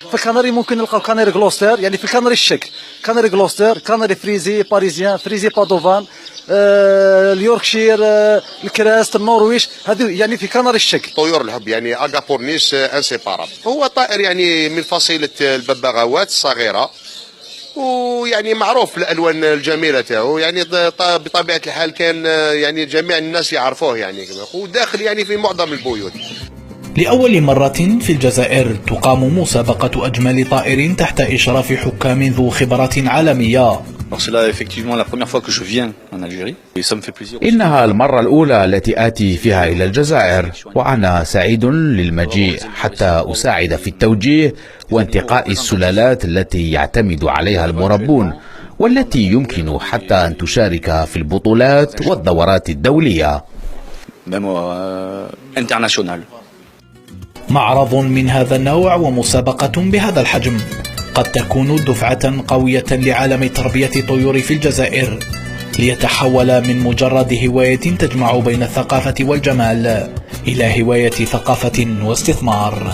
في الكناري ممكن نلقاو كناري غلوستر، يعني في الكناري الشك، كناري غلوستر، كناري فريزي، باريزيان، فريزي بادوفان، اليوركشير، الكراست، النرويج، هذه يعني في كناري الشك. طيور الحب يعني اغابورنيس انسيبارابل، هو طائر يعني من فصيلة الببغاوات الصغيرة، ويعني معروف الالوان الجميله تاعو، يعني بطبيعه الحال كان يعني جميع الناس يعرفوه يعني، وداخل يعني في معظم البيوت. لأول مرة في الجزائر تقام مسابقة أجمل طائر تحت إشراف حكام ذو خبرة عالمية. إنها المرة الأولى التي آتي فيها إلى الجزائر، وأنا سعيد للمجيء حتى أساعد في التوجيه وانتقاء السلالات التي يعتمد عليها المربون، والتي يمكن حتى أن تشارك في البطولات والدورات الدولية. معرض من هذا النوع ومسابقة بهذا الحجم قد تكون دفعة قوية لعالم تربية الطيور في الجزائر، ليتحول من مجرد هواية تجمع بين الثقافة والجمال إلى هواية ثقافة واستثمار.